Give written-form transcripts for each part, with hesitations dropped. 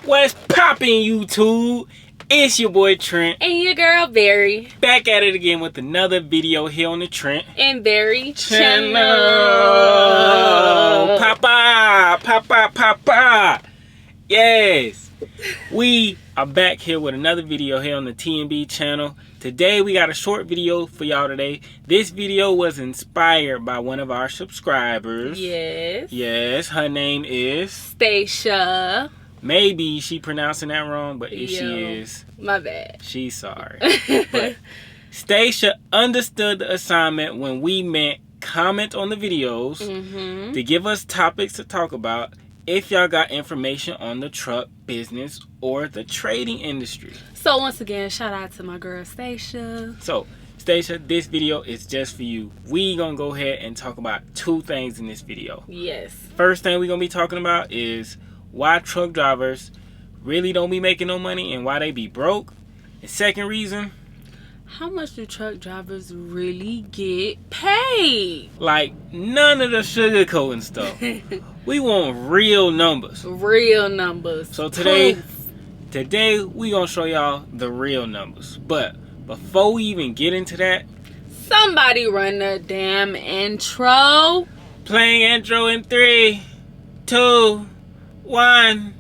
What's poppin', YouTube? It's your boy Trent. And your girl Barry. Back at it again with another video here on the Trent And Barry channel. channel. Papa. Yes. We are back here with another video here on the TNB channel. Today we got a short video for y'all today. This video was inspired by one of our subscribers. Yes. Yes, her name is Stacia. Maybe she pronouncing that wrong, but if she is, my bad. she's sorry. But Stacia understood the assignment when we meant comment on the videos to give us topics to talk about if y'all got information on the truck business or the trading industry. So once again, shout out to my girl Stacia. So Stacia, this video is just for you. We gonna go ahead and talk about two things in this video. Yes. First thing we gonna be talking about is why truck drivers really don't be making no money and why they be broke. And second reason, how much do truck drivers really get paid? like none of the sugarcoating stuff. We want real numbers. Real numbers. So today Proof. we gonna show y'all the real numbers. But before we even get into that, Somebody run the damn intro. playing intro in 3, 2, 1.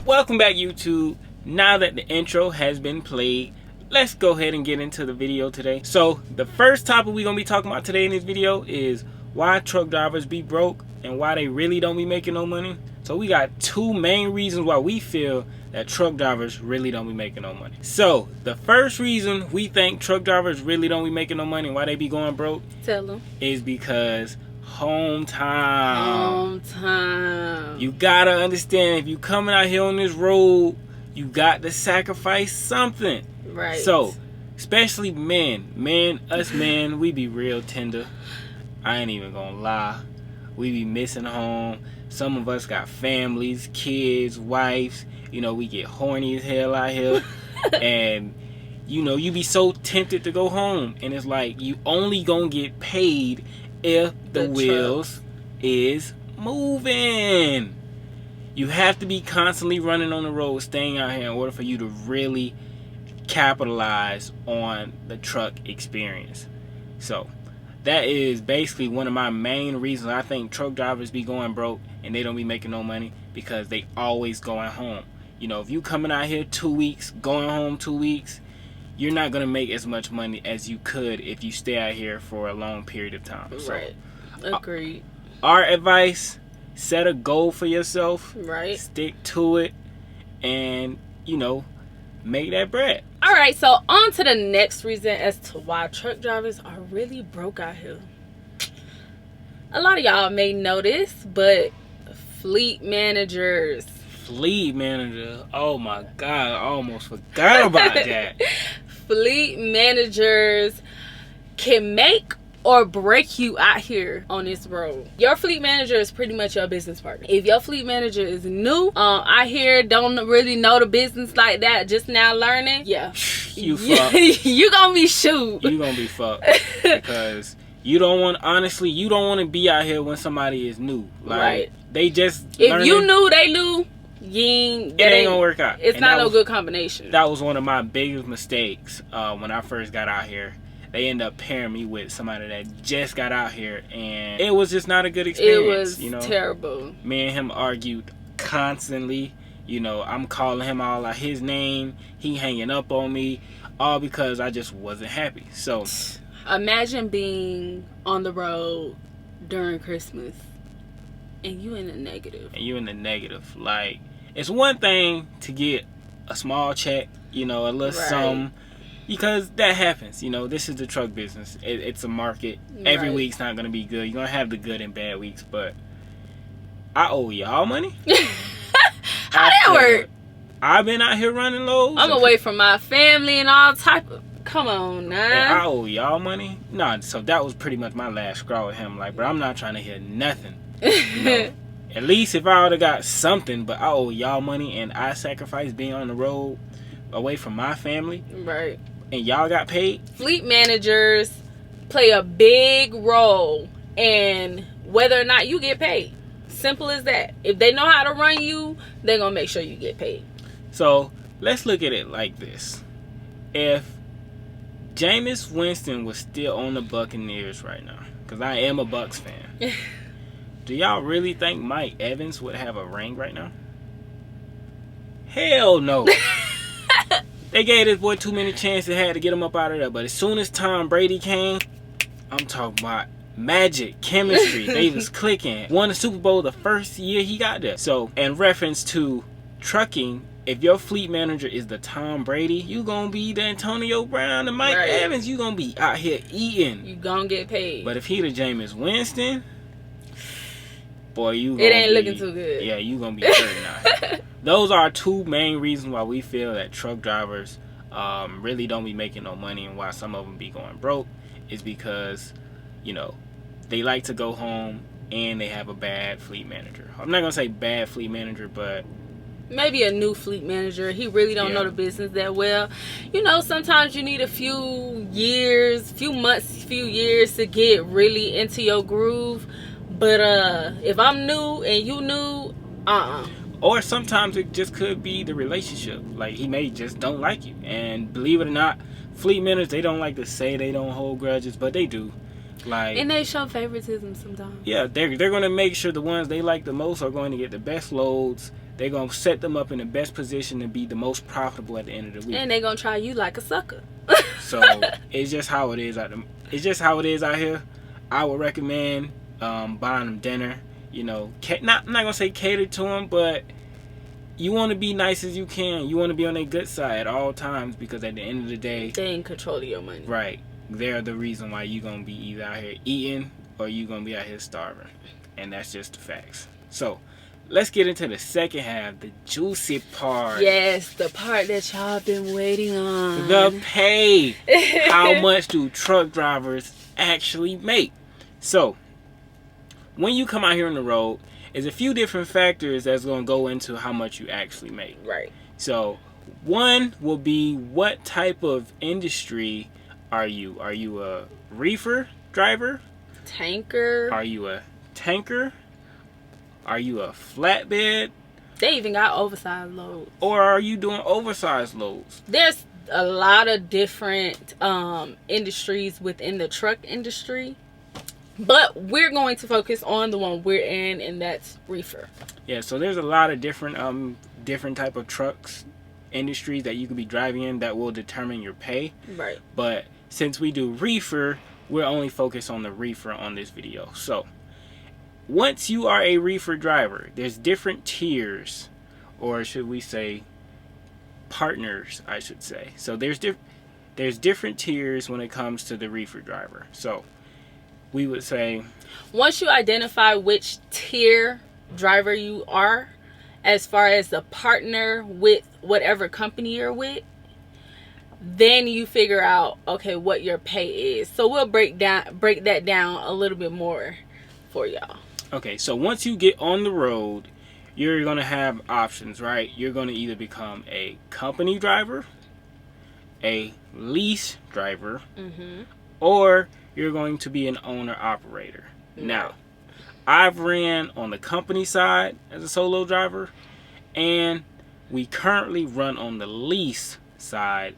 Welcome back, YouTube. Now that the intro has been played, let's go ahead and get into the video today. So the first topic we're gonna be talking about today in this video is why truck drivers be broke and why they really don't be making no money. So we got two main reasons why we feel that truck drivers really don't be making no money. So the first reason we think truck drivers really don't be making no money and why they be going broke Tell them. is because home time. You gotta understand, if you coming out here on this road, you got to sacrifice something. Right. So, especially us men, we be real tender. I ain't even gonna lie. We be missing home. Some of us got families, kids, wives. You know, we get horny as hell out here. And, you know, you be so tempted to go home. And it's like, you only gonna get paid if the wheels is moving. You have to be constantly running on the road, staying out here in order for you to really capitalize on the truck experience. So that is basically one of my main reasons I think truck drivers be going broke and they don't be making no money, because they always going home. You know, if you coming out here 2 weeks, going home 2 weeks, you're not gonna make as much money as you could if you stay out here for a long period of time. Right. Agreed. Our advice: set a goal for yourself. Right. Stick to it, and you know, make that bread. All right, so on to the next reason as to why truck drivers are really broke out here. A lot of y'all may know this, but fleet managers. Fleet manager. Oh my God, I almost forgot about that. Fleet managers can make or break you out here on this road. Your fleet manager is pretty much your business partner. If your fleet manager is new, out here, don't really know the business like that, just now learning, yeah, you fucked. You gonna be shoot. You gonna be fucked, because you don't want, honestly, you don't want to be out here when somebody is new. Like, right. They just if learning, you knew they knew, it ain't gonna work out. It's not no good combination. That was one of my biggest mistakes when I first got out here. They end up pairing me with somebody that just got out here, and it was just not a good experience. It was terrible. Me and him argued constantly. You know, I'm calling him all out his name. He hanging up on me, all because I just wasn't happy. So imagine being on the road during Christmas and you in the negative. Like, it's one thing to get a small check, you know, a little something, because that happens. You know, this is the truck business. It's a market. Every week's not gonna be good. You're gonna have the good and bad weeks, but I owe y'all money. How that work? I've been out here running lows. I'm away from my family and all type of. Come on, now. And I owe y'all money. Nah, so that was pretty much my last straw with him. Like, bro, I'm not trying to hear nothing You know, at least if I would have got something, but I owe y'all money and I sacrificed being on the road away from my family. Right. And y'all got paid. Fleet managers play a big role in whether or not you get paid. Simple as that. If they know how to run you, they're going to make sure you get paid. So let's look at it like this. If Jameis Winston was still on the Buccaneers right now, because I am a Bucs fan, do y'all really think Mike Evans would have a ring right now? Hell no. They gave this boy too many chances, they had to get him up out of there. But as soon as Tom Brady came, I'm talking about magic, chemistry. They was clicking. Won the Super Bowl the first year he got there. So, in reference to trucking, if your fleet manager is the Tom Brady, you gonna be the Antonio Brown and Mike Evans. You gonna be out here eating. You gonna get paid. But if he the Jameis Winston, boy, you it ain't looking too good. Yeah, you gonna be hurting now. Those are two main reasons why we feel that truck drivers really don't be making no money, and why some of them be going broke is because, you know, they like to go home and they have a bad fleet manager. I'm not gonna say bad fleet manager, but maybe a new fleet manager. He really don't know the business that well. You know, sometimes you need a few years, few months, few years to get really into your groove. But if I'm new and you new, Or sometimes it just could be the relationship. Like, he may just don't like you. And believe it or not, fleet managers, they don't like to say they don't hold grudges, but they do. Like, and they show favoritism sometimes. Yeah, they're going to make sure the ones they like the most are going to get the best loads. They're going to set them up in the best position to be the most profitable at the end of the week. And they're going to try you like a sucker. So, it's just how it is out here. I would recommend buying them dinner. You know, I'm not going to say cater to them, but you want to be nice as you can. You want to be on their good side at all times, because at the end of the day, they in control of your money. Right. They're the reason why you're going to be either out here eating or you're going to be out here starving. And that's just the facts. So, let's get into the second half, the juicy part. Yes, the part that y'all been waiting on. The pay. How much do truck drivers actually make? So, when you come out here on the road, there's a few different factors that's going to go into how much you actually make. Right. So, one will be, what type of industry are you? Are you a reefer driver? Tanker. Are you a tanker? Are you a flatbed? They even got oversized loads. Or are you doing oversized loads? There's a lot of different industries within the truck industry. But we're going to focus on the one we're in, and that's reefer. Yeah, so there's a lot of different type of trucks, industries that you could be driving in that will determine your pay. Right. But since we do reefer, we're only focused on the reefer on this video. So, once you are a reefer driver, there's different tiers, or should we say partners, I should say. So there's different tiers when it comes to the reefer driver. So, we would say, once you identify which tier driver you are, as far as the partner with whatever company you're with, then you figure out, okay, what your pay is. So we'll break that down a little bit more for y'all. Okay, so once you get on the road, you're going to have options, right? You're going to either become a company driver, a lease driver, or you're going to be an owner-operator. Now, I've ran on the company side as a solo driver, and we currently run on the lease side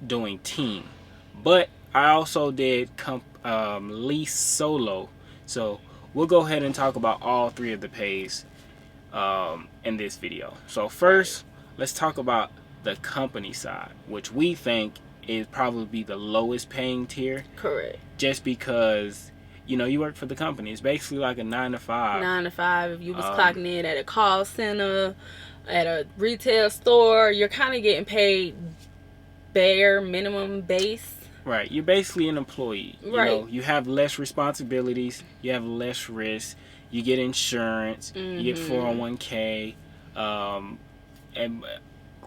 doing team. But I also did lease solo. So we'll go ahead and talk about all three of the pays in this video. So first, let's talk about the company side, which we think is probably the lowest paying tier. Correct. Just because, you know, you work for the company. It's basically like a 9 to 5. 9 to 5. If you was clocking in at a call center, at a retail store, you're kind of getting paid bare minimum base. Right. You're basically an employee. Right. You know, you have less responsibilities. You have less risk. You get insurance. You get 401k. And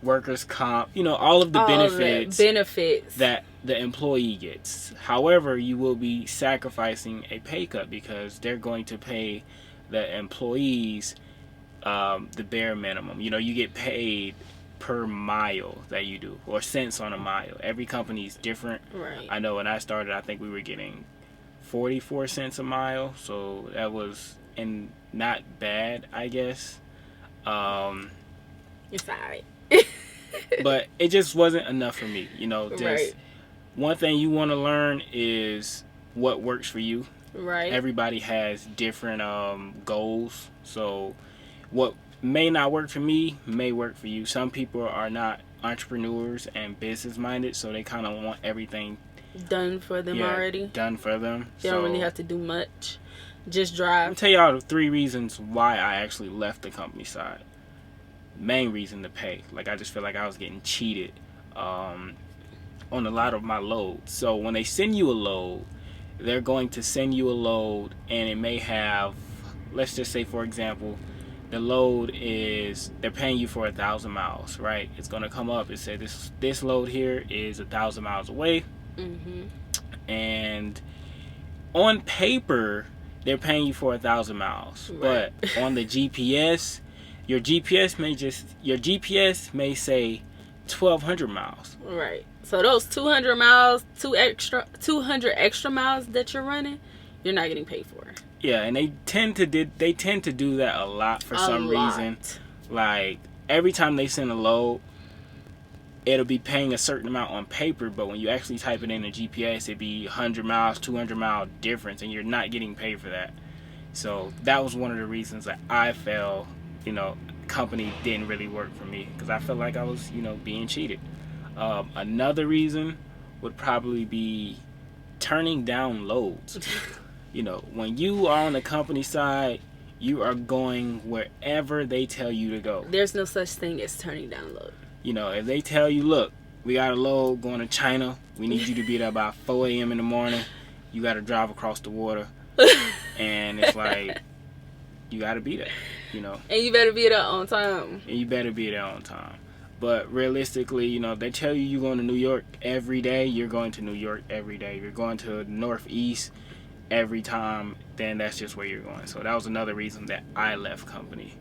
workers' comp. You know, all of the benefits that the employee gets. However, you will be sacrificing a pay cut because they're going to pay the employees the bare minimum. You know, you get paid per mile that you do, or cents on a mile. Every company is different. Right. I know when I started, I think we were getting 44 cents a mile, so that was not bad, I guess. It's alright. But it just wasn't enough for me. You know, just Right. one thing you want to learn is what works for you. Right. Everybody has different goals, so what may not work for me may work for you. Some people are not entrepreneurs and business minded, so they kind of want everything Done for them already. done for them. They don't really have to do much. Just drive. I'll tell y'all the 3 reasons why I actually left the company side. Main reason, to pay. Like, I just feel like I was getting cheated on a lot of my loads. So when they send you a load, they're going to send you a load, and it may have, let's just say, for example, the load is, they're paying you for 1,000 miles, right? It's going to come up and say this load here is 1,000 miles away. And on paper, they're paying you for 1,000 miles. Right. But on the GPS, your GPS may say 1,200 miles. Right. So those 200 miles, 200 extra miles that you're running, you're not getting paid for. Yeah, and they tend to do that a lot for some reason. Like, every time they send a load, it'll be paying a certain amount on paper, but when you actually type it in the GPS, it'd be 100 miles, 200 mile difference, and you're not getting paid for that. So that was one of the reasons that I felt, company didn't really work for me, because I felt like I was, being cheated. Another reason would probably be turning down loads. When you are on the company side, you are going wherever they tell you to go. There's no such thing as turning down load. If they tell you, look, we got a load going to China, we need you to be there by 4 a.m. in the morning, you got to drive across the water. And it's like, you got to be there, And you better be there on time. But realistically, they tell you you're going to New York every day, you're going to New York every day. You're going to the Northeast every time, then that's just where you're going. So that was another reason that I left company.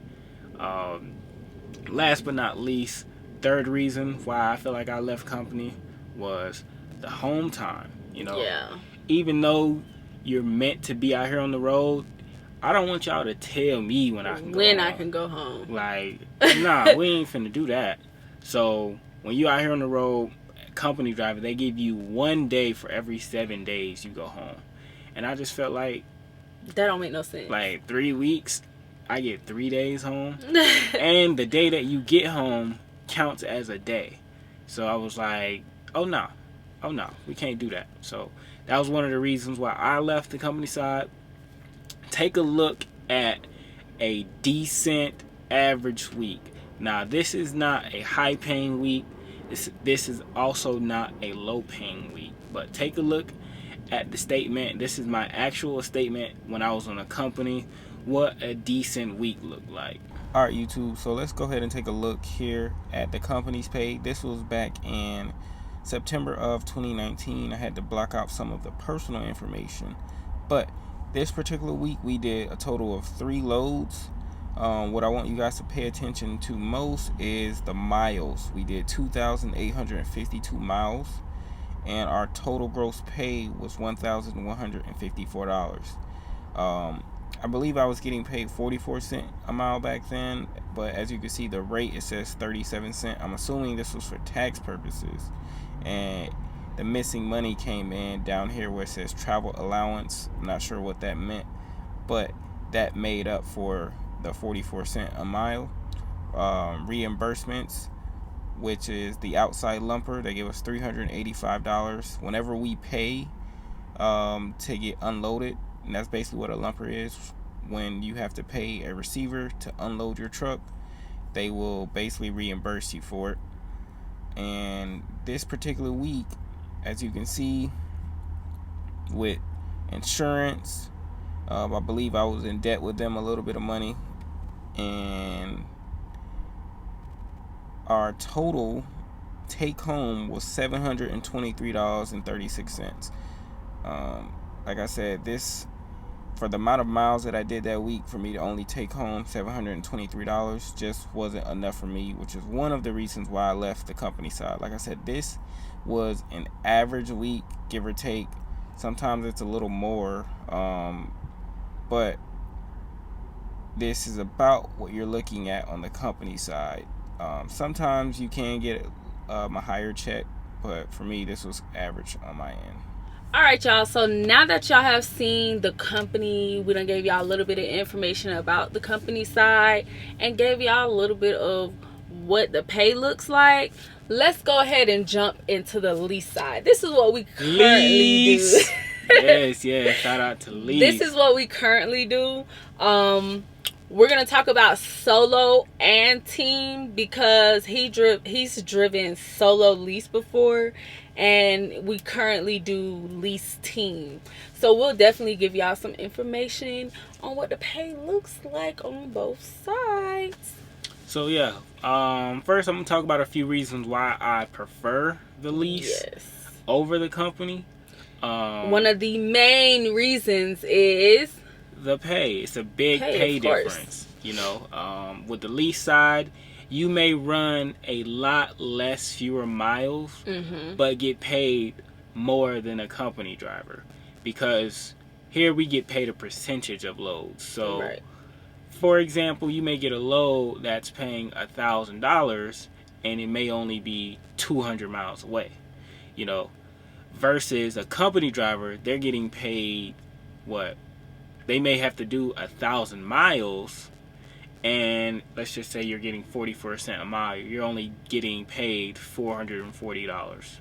Last but not least, third reason why I feel like I left company was the home time. Yeah. Even though you're meant to be out here on the road, I don't want y'all to tell me when I can go home. Like, nah, we ain't finna do that. So when you out here on the road, company driver, they give you 1 day for every 7 days you go home. And I just felt like that don't make no sense. Like 3 weeks, I get 3 days home. And the day that you get home counts as a day. So I was like, oh no, we can't do that. So that was one of the reasons why I left the company side. Take a look at a decent average week. Now, this is not a high paying week. This is also not a low paying week. But take a look at the statement. This is my actual statement when I was on a company, what a decent week looked like. Alright, YouTube, so let's go ahead and take a look here at the company's pay. This was back in September of 2019. I had to block out some of the personal information, but this particular week we did a total of 3 loads. What I want you guys to pay attention to most is the miles. We did 2,852 miles, and our total gross pay was $1,154. I believe I was getting paid 44 cents a mile back then, but as you can see, the rate, it says 37 cents. I'm assuming this was for tax purposes, and the missing money came in down here where it says travel allowance. I'm not sure what that meant, but that made up for the 44 cents a mile. Reimbursements, which is the outside lumper, they give us $385 whenever we pay to get unloaded. And that's basically what a lumper is. When you have to pay a receiver to unload your truck, they will basically reimburse you for it. And this particular week, as you can see, with insurance, I believe I was in debt with them a little bit of money, and our total take home was $723.36. Like I said, this for the amount of miles that I did that week, for me to only take home $723 just wasn't enough for me, which is one of the reasons why I left the company side. Like I said, this was an average week, give or take. Sometimes it's a little more, but this is about what you're looking at on the company side. Sometimes you can get a higher check, but for me, this was average on my end. All right, y'all. So now that y'all have seen the company, we done gave y'all a little bit of information about the company side and gave y'all a little bit of what the pay looks like. Let's go ahead and jump into the lease side. This is what we currently do. yes. Shout out to Lease. This is what we currently do. We're gonna talk about solo and team because he's driven solo lease before, and we currently do lease team. So we'll definitely give y'all some information on what the pay looks like on both sides. So yeah, first I'm gonna talk about a few reasons why I prefer the lease over the company. One of the main reasons is the pay. It's a big pay difference. You know, with the lease side, you may run a lot fewer miles, but get paid more than a company driver, because here we get paid a percentage of loads. So, for example, you may get a load that's paying $1,000, and it may only be 200 miles away. You know, versus a company driver, they're getting paid what? They may have to do 1,000 miles, and let's just say you're getting 40 cents a mile. You're only getting paid $440,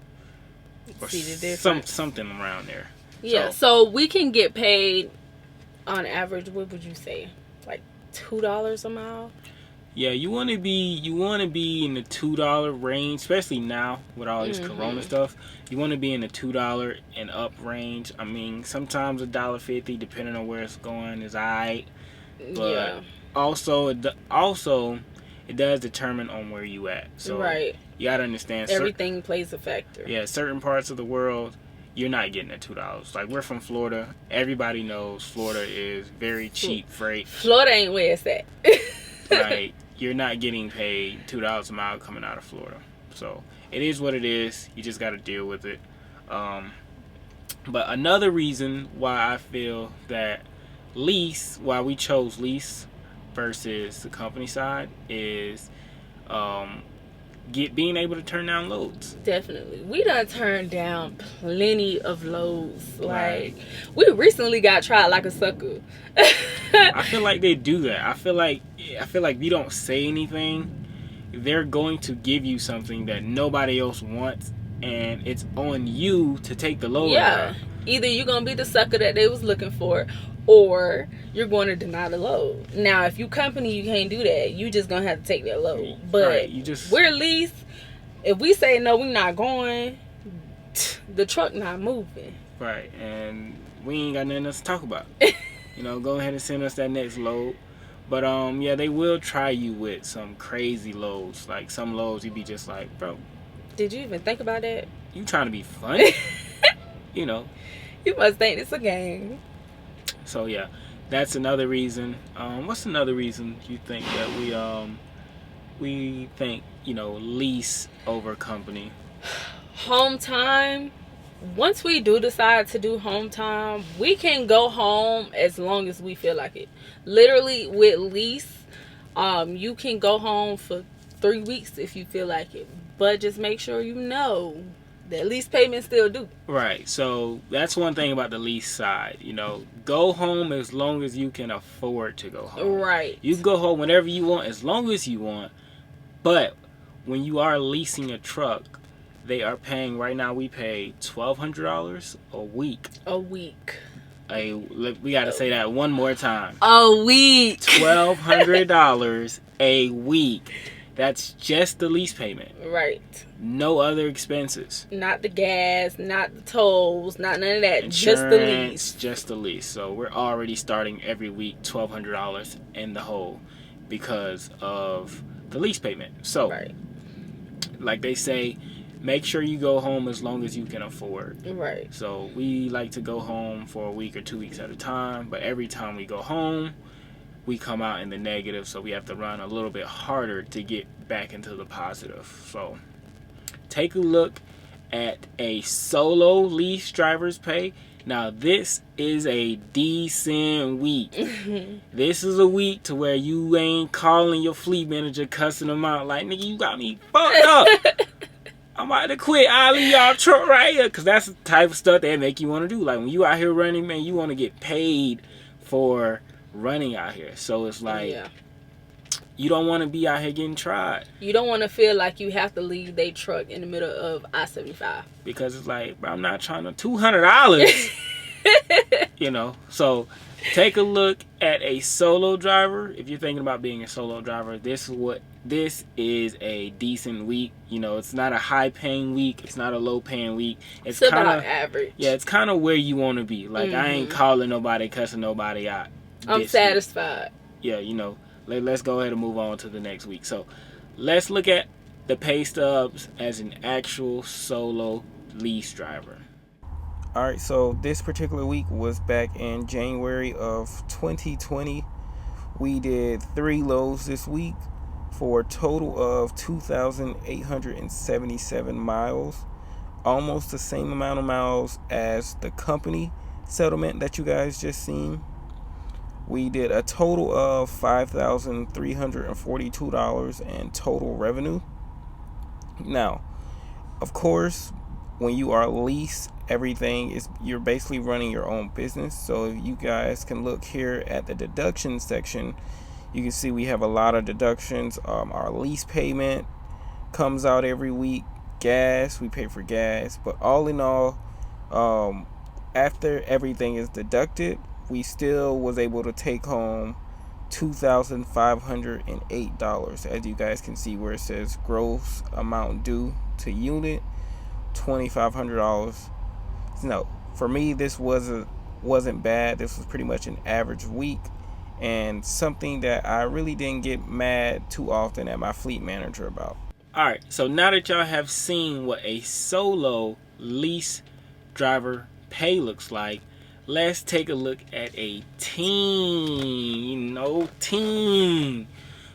or something around there. Yeah, so we can get paid on average. What would you say, like $2 a mile? Yeah, you want to be in the $2 range, especially now with all this Corona stuff. You want to be in the $2 and up range. I mean, sometimes $1.50, depending on where it's going, is alright. But also it does determine on where you at. So you gotta understand, everything plays a factor. Yeah, certain parts of the world, you're not getting at $2. Like, we're from Florida. Everybody knows Florida is very cheap freight. Florida ain't where it's at. Like, you're not getting paid $2 a mile coming out of Florida. So it is what it is. You just got to deal with it. But another reason why I feel that why we chose lease versus the company side is being able to turn down loads. Definitely. We done turned down plenty of loads. Like, we recently got tried like a sucker. I feel like they do that. I feel like if you don't say anything, they're going to give you something that nobody else wants, and it's on you to take the load. Yeah. Either you're going to be the sucker that they was looking for, or you're going to deny the load. Now, if you company, you can't do that. You just going to have to take that load. But we're lease. If we say, no, we're not going, the truck not moving. Right. And we ain't got nothing else to talk about. You know, go ahead and send us that next load. But, yeah, they will try you with some crazy loads. Like, some loads, you be just like, bro. Did you even think about that? You trying to be funny? You know. You must think it's a game. So, yeah, that's another reason. What's another reason you think that we think, you know, lease over company? Home time. Once we do decide to do home time, we can go home as long as we feel like it. Literally, with lease, you can go home for 3 weeks if you feel like it. But just make sure you know that lease payments still due. Right. So that's one thing about the lease side. You know, go home as long as you can afford to go home. Right. You can go home whenever you want, as long as you want. But when you are leasing a truck, they are paying, right now we pay $1,200 a week. A week. We got to say that one more time. A week. $1,200 a week. That's just the lease payment. Right. No other expenses. Not the gas, not the tolls, not none of that. Insurance, just the lease. Just the lease. So we're already starting every week $1,200 in the hole because of the lease payment. So, like they say, make sure you go home as long as you can afford. Right. So we like to go home for a week or 2 weeks at a time, but every time we go home, we come out in the negative, so we have to run a little bit harder to get back into the positive. So take a look at a solo lease driver's pay. Now this is a decent week. This is a week to where you ain't calling your fleet manager cussing them out like, nigga, you got me fucked up. I'm about to quit. I'll leave y'all truck right here. Because that's the type of stuff that make you want to do. Like when you out here running, man, you want to get paid for running out here. So it's like, you don't want to be out here getting tried. You don't want to feel like you have to leave their truck in the middle of I-75. Because it's like, bro, I'm not trying to $200. You know, so take a look at a solo driver. If you're thinking about being a solo driver, this is a decent week. You know, it's not a high paying week, it's not a low paying week. It's kind of average. Yeah, it's kind of where you want to be. Like I ain't calling nobody, cussing nobody out. I'm satisfied. Yeah, you know, let's go ahead and move on to the next week. So let's look at the pay stubs as an actual solo lease driver. All right, so this particular week was back in January of 2020. We did 3 loads this week for a total of 2,877 miles. Almost the same amount of miles as the company settlement that you guys just seen. We did a total of $5,342 in total revenue. Now, of course, when you are leased, everything is, you're basically running your own business. So if you guys can look here at the deduction section, you can see we have a lot of deductions. Our lease payment comes out every week. Gas, we pay for gas. But all in all, after everything is deducted, we still was able to take home $2,508. As you guys can see where it says gross amount due to unit, $2,500. No, for me this wasn't bad. This was pretty much an average week, and something that I really didn't get mad too often at my fleet manager about. Alright, so now that y'all have seen what a solo lease driver pay looks like, let's take a look at a team. Team.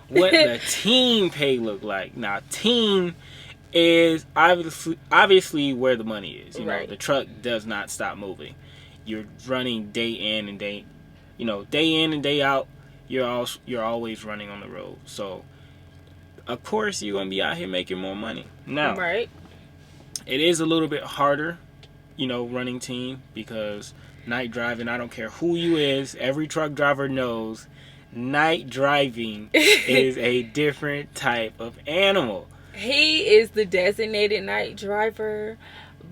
What the team pay look like. Now, team is obviously where the money is. You know, the truck does not stop moving. You're running day in and day out. You're always running on the road. So, of course, you're gonna be out here making more money. Now, it is a little bit harder, running team, because night driving, I don't care who you is, every truck driver knows night driving is a different type of animal. He is the designated night driver,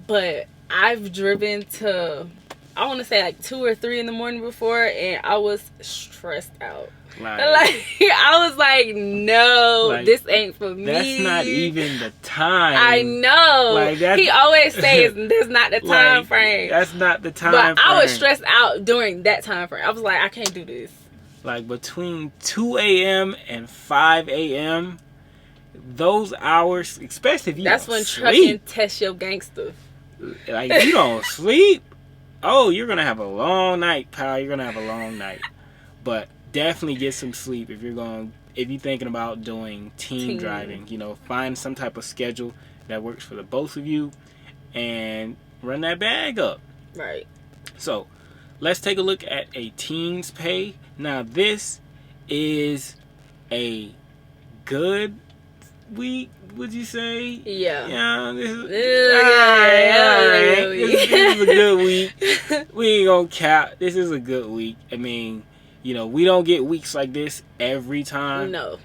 but I've driven to, I want to say like 2 or 3 in the morning before, and I was stressed out. Like I was like, no, this ain't for me. That's not even the time. I know. He always says that's not the time frame. That's not the time frame. But I was stressed out during that time frame. I was like, I can't do this. Like between 2 a.m. and 5 a.m., those hours, especially if you that's don't when sleep, trucking tests your gangster. Like, you don't sleep, oh, you're gonna have a long night, pal. You're gonna have a long night. But definitely get some sleep if you're thinking about doing team driving. Find some type of schedule that works for the both of you and run that bag up. Right. So let's take a look at a team's pay. Now this is a good week, would you say? Yeah. Yeah, this is a good week. We ain't gonna cap. This is a good week. I mean, we don't get weeks like this every time. No.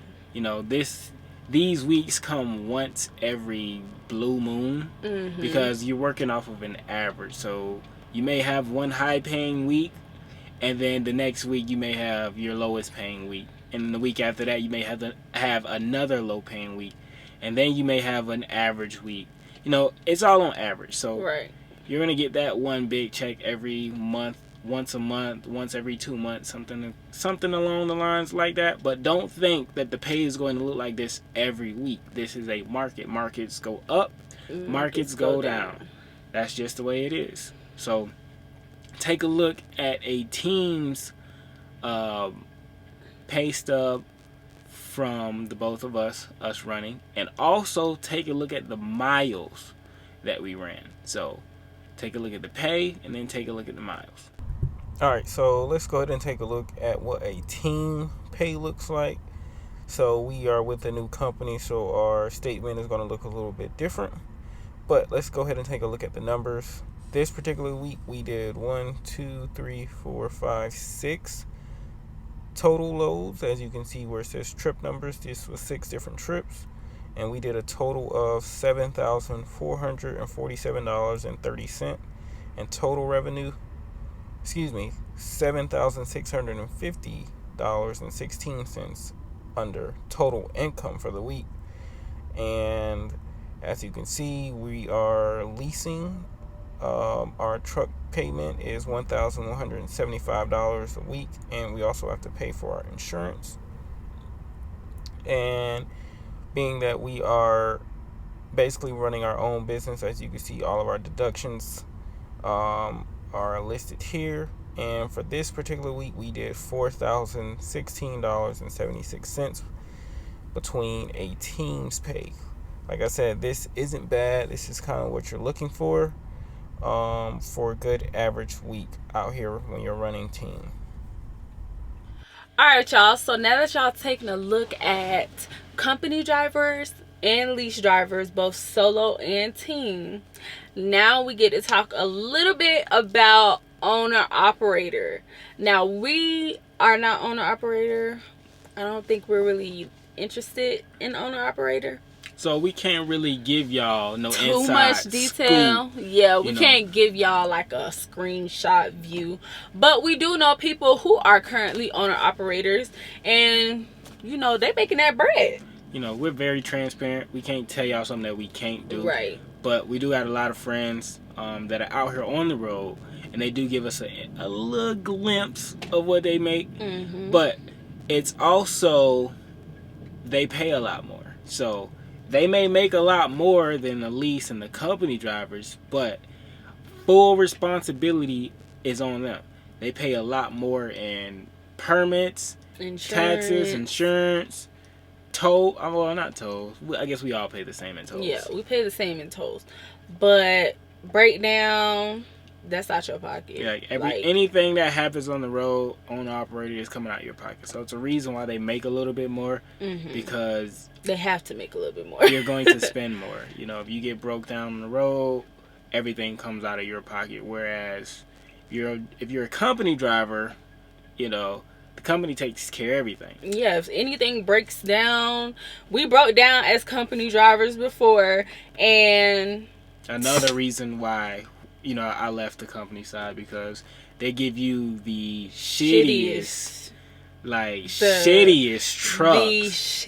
These weeks come once every blue moon, because you're working off of an average. So you may have one high paying week, and then the next week you may have your lowest paying week. And the week after that, you may have another low paying week. And then you may have an average week. It's all on average. So you're going to get that one big check every month, once a month, once every 2 months, something along the lines like that. But don't think that the pay is going to look like this every week. This is a market. Markets go up, markets go down. That's just the way it is. So take a look at a team's pay stub from the both of us running, and also take a look at the miles that we ran. So take a look at the pay and then take a look at the miles. Alright, so let's go ahead and take a look at what a team pay looks like. So we are with a new company, so our statement is going to look a little bit different. But let's go ahead and take a look at the numbers. This particular week we did 1, 2, 3, 4, 5, 6 total loads. As you can see where it says trip numbers, this was 6 different trips, and we did a total of $7,447.30, and total revenue, $7,650.16 under total income for the week. And as you can see, we are leasing. Our truck payment is $1,175 a week, and we also have to pay for our insurance. And being that we are basically running our own business, as you can see, all of our deductions are listed here. And for this particular week, we did $4,016.76 between a team's pay. Like I said, this isn't bad. This is kind of what you're looking for a good average week out here when you're running team. Alright, y'all, so now that y'all taking a look at company drivers and lease drivers, both solo and team, now we get to talk a little bit about owner operator. Now, we are not owner operator. I don't think we're really interested in owner operator. So we can't really give y'all no too inside much detail. Scoop, yeah, we can't give y'all like a screenshot view. But we do know people who are currently owner operators, and they making that bread. We're very transparent. We can't tell y'all something that we can't do. Right. But we do have a lot of friends that are out here on the road, and they do give us a little glimpse of what they make. Mm-hmm. But it's also, they pay a lot more. So they may make a lot more than the lease and the company drivers, but full responsibility is on them. They pay a lot more in permits, taxes, insurance, toll. Well, not tolls. I guess we all pay the same in tolls. Yeah, we pay the same in tolls. But breakdown, that's out your pocket. Yeah, anything that happens on the road, owner operator is coming out of your pocket. So it's a reason why they make a little bit more, because they have to make a little bit more. You're going to spend more. If you get broke down on the road, everything comes out of your pocket. Whereas if you're a company driver, the company takes care of everything. Yeah, if anything breaks down, we broke down as company drivers before, and another reason why I left the company side, because they give you the shittiest trucks. The shittiest trucks.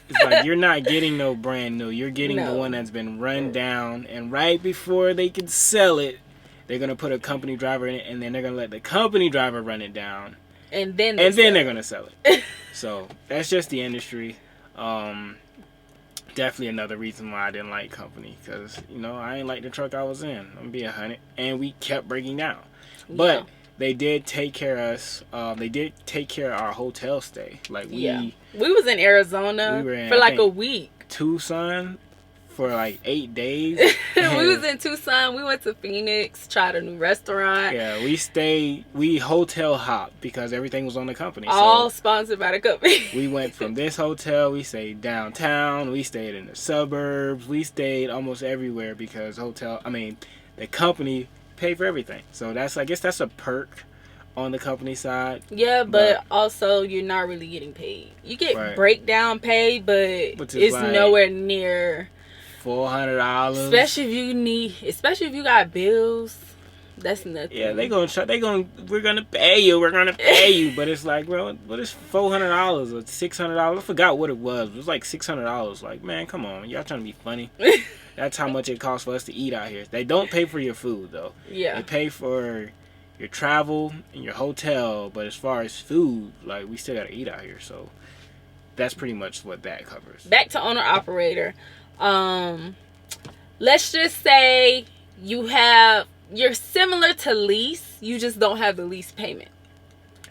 It's like you're not getting no brand new. You're getting the one that's been run down, and right before they can sell it, they're gonna put a company driver in it, and then they're gonna let the company driver run it down, and then they're gonna sell it. So that's just the industry. Definitely another reason why I didn't like company, because I ain't like the truck I was in. I'm gonna be 100, and we kept breaking down. But they did take care of us. They did take care of our hotel stay. We was in Arizona for like a week. Tucson for like 8 days. We was in Tucson. We went to Phoenix, tried a new restaurant. Yeah, we hotel hopped because everything was on the company. All sponsored by the company. We went from this hotel, we stayed downtown, we stayed in the suburbs, we stayed almost everywhere because the company paid for everything. So I guess that's a perk on the company side. Yeah, but also you're not really getting paid. You get breakdown pay, but it's like nowhere near $400. Especially if you got bills. That's nothing. Yeah, we're gonna pay you, but it's like, bro, what is $400 or $600? I forgot what it was. It was like $600. Like, man, come on, y'all trying to be funny. That's how much it costs for us to eat out here. They don't pay for your food though. Yeah. They pay for your travel and your hotel, but as far as food, like, we still gotta eat out here. So that's pretty much what that covers. Back to owner operator. Let's just say you're similar to Lease, you just don't have the lease payment.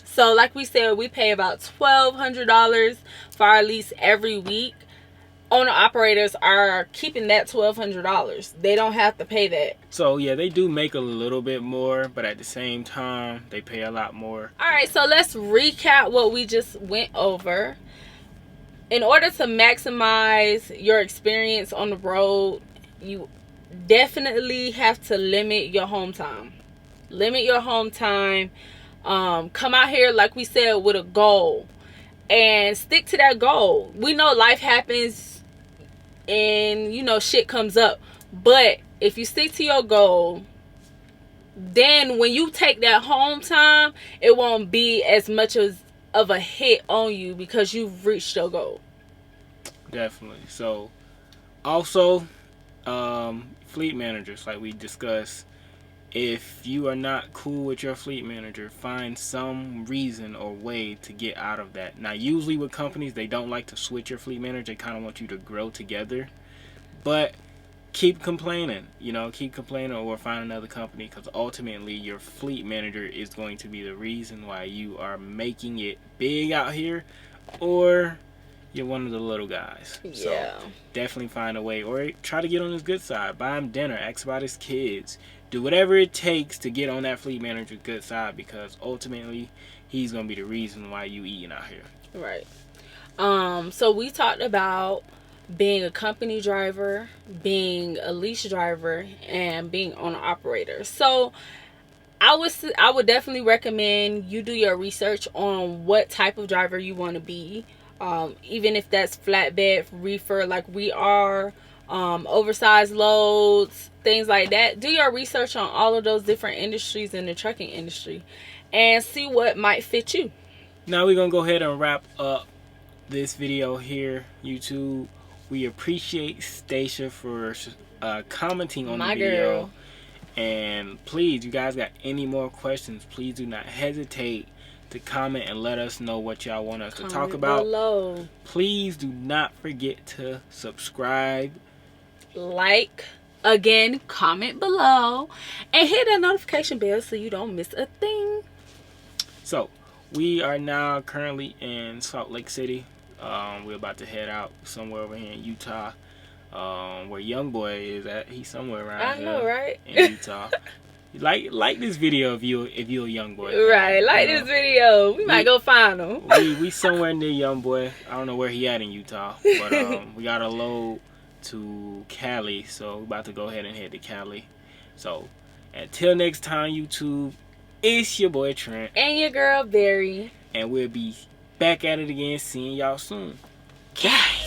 So like we said, we pay about $1,200 for our lease every week. Owner operators are keeping that $1,200. They don't have to pay that. So yeah, they do make a little bit more, but at the same time, they pay a lot more. All right, so let's recap what we just went over. In order to maximize your experience on the road, you definitely have to limit your home time. Limit your home time. Come out here, like we said, with a goal. And stick to that goal. We know life happens and, shit comes up. But if you stick to your goal, then when you take that home time, it won't be as much of a hit on you because you've reached your goal. Definitely. So, also, fleet managers, like we discussed, if you are not cool with your fleet manager, find some reason or way to get out of that. Now, usually with companies, they don't like to switch your fleet manager. They kind of want you to grow together. But keep complaining, keep complaining or find another company, because ultimately your fleet manager is going to be the reason why you are making it big out here, or you're one of the little guys. Yeah. So definitely find a way, or try to get on his good side. Buy him dinner, ask about his kids. Do whatever it takes to get on that fleet manager's good side, because ultimately he's going to be the reason why you eating out here. Right. So we talked about being a company driver, being a lease driver, and being owner operator. So I would definitely recommend you do your research on what type of driver you want to be. Even if that's flatbed, reefer like we are, oversized loads, things like that. Do your research on all of those different industries in the trucking industry and see what might fit you. Now we're going to go ahead and wrap up this video here, YouTube. We appreciate Stacia for commenting on the video. Girl. And please, you guys got any more questions, please do not hesitate to comment and let us know what y'all want us to talk about. Below. Please do not forget to subscribe, like, again, comment below, and hit that notification bell so you don't miss a thing. So we are now currently in Salt Lake City. We're about to head out somewhere over here in Utah, where Young Boy is at. He's somewhere around here. I know, right? In Utah. Like this video if you're a Young Boy. Right, like this video. We might go find him. we somewhere near Young Boy. I don't know where he at in Utah, but we got a load to Cali, so we're about to go ahead and head to Cali. So until next time, YouTube, it's your boy Trent and your girl Barry, and we'll be back at it again, seeing y'all soon. Bye.